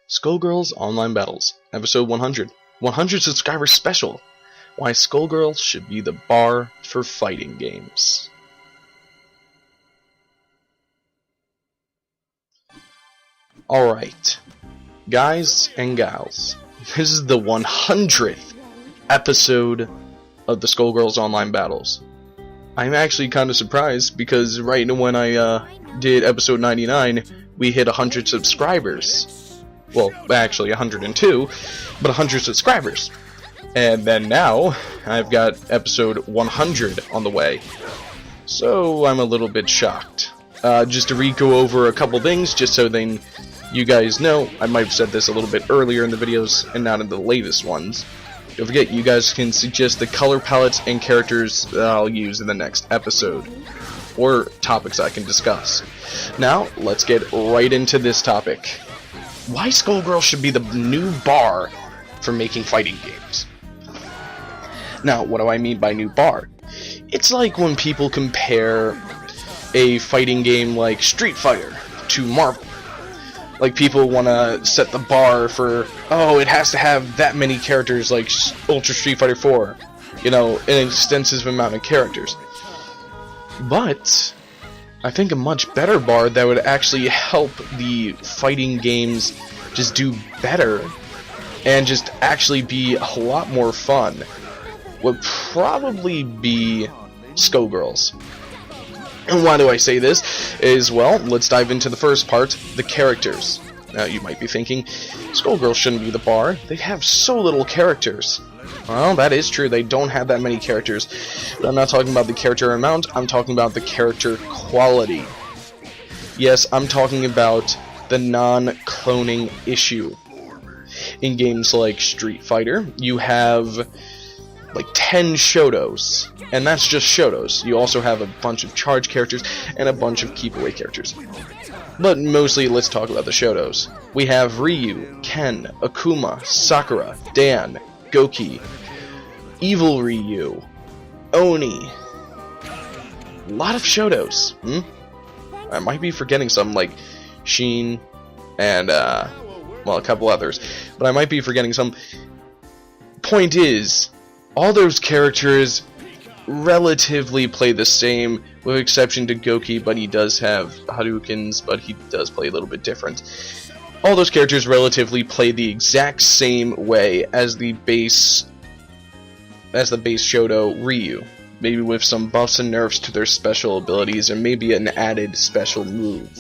Skullgirls Online Battles, Episode 100. 100 subscriber special. Why Skullgirls should be the bar for fighting games. Alright, guys and gals, this is the 100th episode of the Skullgirls Online Battles. I'm actually kind of surprised because right when I did episode 99, we hit 100 subscribers. Well, actually 102, but 100 subscribers. And then now, I've got episode 100 on the way. So, I'm a little bit shocked. Just to go over a couple things, just so then you guys know, I might have said this a little bit earlier in the videos, and not in the latest ones. Don't forget, you guys can suggest the color palettes and characters that I'll use in the next episode, or topics I can discuss. Now, let's get right into this topic. Why Skullgirls should be the new bar for making fighting games. Now, what do I mean by new bar? It's like when people compare a fighting game like Street Fighter to Marvel. Like, people want to set the bar for, oh, it has to have that many characters like Ultra Street Fighter 4. You know, an extensive amount of characters. But I think a much better bar that would actually help the fighting games just do better and just actually be a lot more fun would probably be Skullgirls. And why do I say this? Is, well, let's dive into the first part, the characters. Now you might be thinking, Skullgirls shouldn't be the bar, they have so little characters. Well, that is true, they don't have that many characters. But I'm not talking about the character amount, I'm talking about the character quality. Yes, I'm talking about the non-cloning issue. In games like Street Fighter, you have like 10 Shotos, and that's just Shotos. You also have a bunch of charge characters and a bunch of keep away characters. But mostly, let's talk about the Shotos. We have Ryu, Ken, Akuma, Sakura, Dan, Goki, Evil Ryu, Oni. A lot of Shotos. I might be forgetting some, like Sheen and, well, a couple others. But I might be forgetting some. Point is, all those characters relatively play the same, with exception to Goki, but he does have Hadoukens, but he does play a little bit different. All those characters relatively play the exact same way as the base Shoto Ryu, maybe with some buffs and nerfs to their special abilities, and maybe an added special move.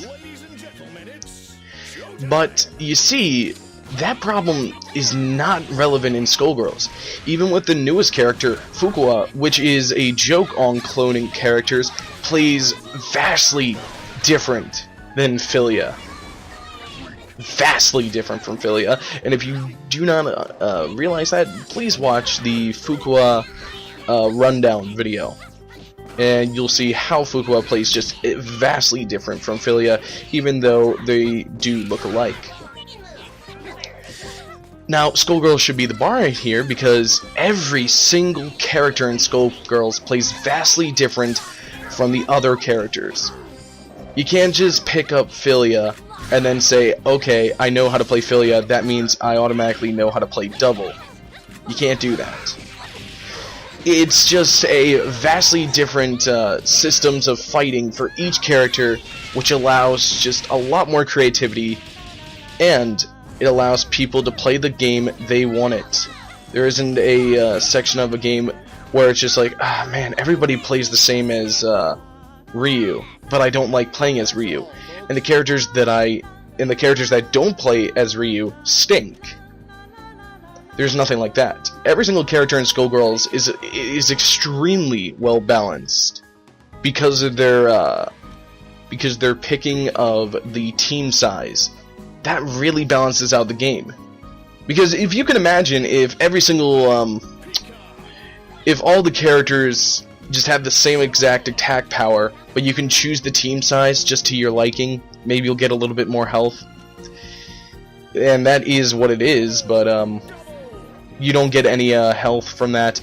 But you see, that problem is not relevant in Skullgirls. Even with the newest character, Fuqua, which is a joke on cloning characters, plays vastly different than Philia. Vastly different from Philia. And if you do not realize that, please watch the Fuqua rundown video. And you'll see how Fuqua plays just vastly different from Philia, even though they do look alike. Now, Skullgirls should be the bar right here because every single character in Skullgirls plays vastly different from the other characters. You can't just pick up Philia and then say, okay, I know how to play Philia, that means I automatically know how to play Double. You can't do that. It's just a vastly different systems of fighting for each character, which allows just a lot more creativity, and it allows people to play the game they want it. There isn't a section of a game where it's just like, ah man, everybody plays the same as Ryu, but I don't like playing as Ryu. And the characters that don't play as Ryu stink. There's nothing like that. Every single character in Skullgirls is extremely well balanced because of their picking of the team size. That really balances out the game. Because if you can imagine, if every single, if all the characters just have the same exact attack power, but you can choose the team size just to your liking, maybe you'll get a little bit more health. And that is what it is, but, you don't get any, health from that.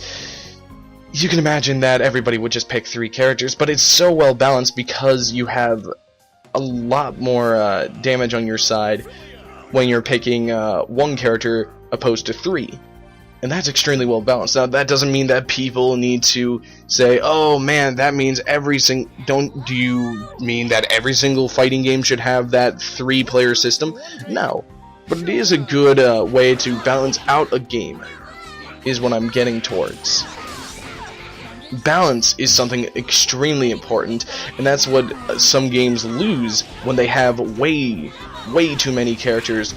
You can imagine that everybody would just pick 3 characters, but it's so well balanced because you have a lot more damage on your side, when you're picking one character opposed to 3. And that's extremely well balanced. Now, that doesn't mean that people need to say, "Oh man, that means do you mean that every single fighting game should have that 3-player system?" No. But it is a good way to balance out a game, is what I'm getting towards. Balance is something extremely important, and that's what some games lose when they have way too many characters.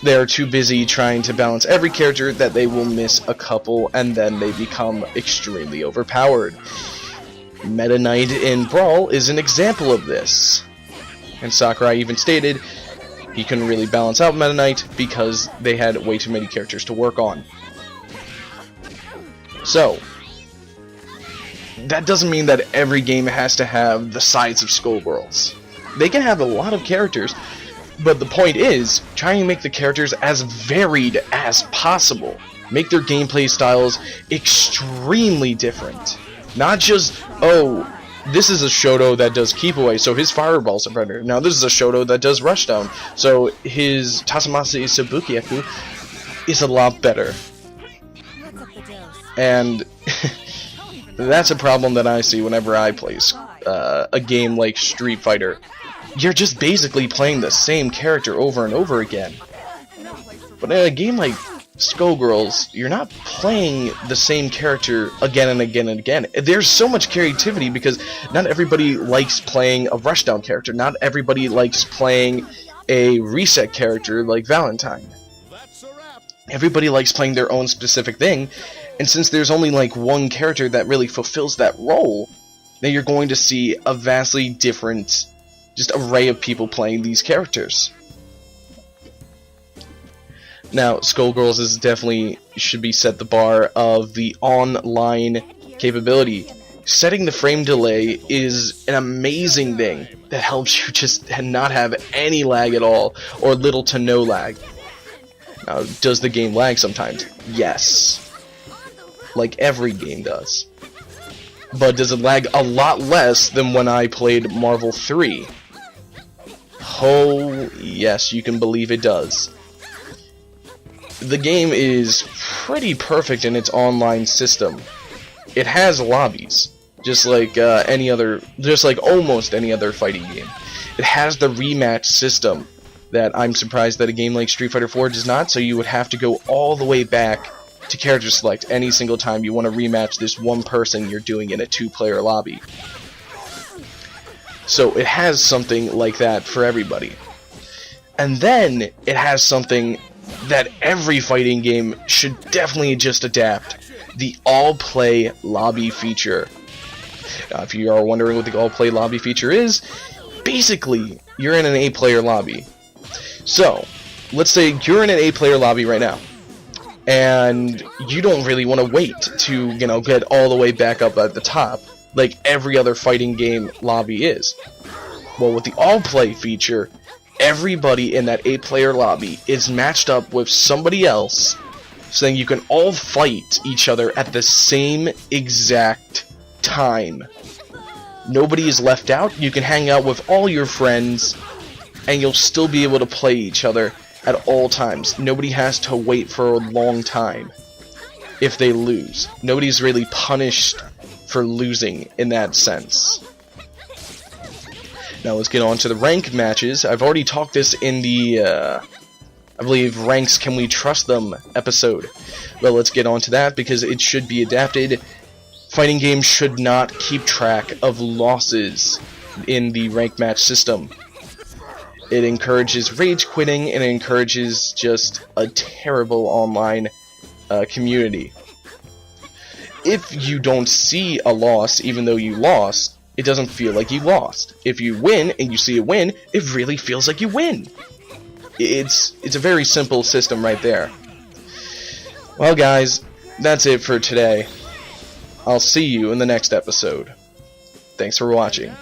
They're too busy trying to balance every character that they will miss a couple, and then they become extremely overpowered. Meta Knight in Brawl is an example of this. And Sakurai even stated he couldn't really balance out Meta Knight because they had way too many characters to work on. So, that doesn't mean that every game has to have the size of Skullgirls. They can have a lot of characters, but the point is, trying to make the characters as varied as possible. Make their gameplay styles extremely different. Not just, oh, this is a Shoto that does keep away, so his fireball's a predator. Now this is a Shoto that does rushdown, so his Tasamasa Isabukyaku is a lot better. And that's a problem that I see whenever I play a game like Street Fighter. You're just basically playing the same character over and over again. But in a game like Skullgirls, you're not playing the same character again and again and again. There's so much creativity because not everybody likes playing a rushdown character. Not everybody likes playing a reset character like Valentine. Everybody likes playing their own specific thing, and since there's only like one character that really fulfills that role, then you're going to see a vastly different just array of people playing these characters. Now, Skullgirls is definitely should be set the bar of the online capability. Setting the frame delay is an amazing thing that helps you just not have any lag at all, or little to no lag. Now, does the game lag sometimes? Yes. Like every game does. But does it lag a lot less than when I played Marvel 3? Oh, yes, you can believe it does. The game is pretty perfect in its online system. It has lobbies, just like almost any other fighting game. It has the rematch system that I'm surprised that a game like Street Fighter 4 does not, so you would have to go all the way back to character select any single time you want to rematch this one person you're doing in a 2-player lobby. So it has something like that for everybody. And then it has something that every fighting game should definitely just adapt: the all-play lobby feature. Now, if you are wondering what the all-play lobby feature is, basically, you're in an 8-player lobby. So, let's say you're in an 8-player lobby right now, and you don't really want to wait to, get all the way back up at the top, like every other fighting game lobby is. Well, with the all-play feature, everybody in that 8-player lobby is matched up with somebody else, so then you can all fight each other at the same exact time. Nobody is left out. You can hang out with all your friends, and you'll still be able to play each other at all times. Nobody has to wait for a long time if they lose. Nobody's really punished for losing in that sense. Now let's get on to the rank matches. I've already talked this in the, I believe, Ranks Can We Trust Them episode. Well, let's get on to that because it should be adapted. Fighting games should not keep track of losses in the rank match system. It encourages rage quitting and it encourages just a terrible online community. If you don't see a loss even though you lost, it doesn't feel like you lost. If you win and you see a win, it really feels like you win. It's a very simple system right there. Well guys, that's it for today. I'll see you in the next episode. Thanks for watching.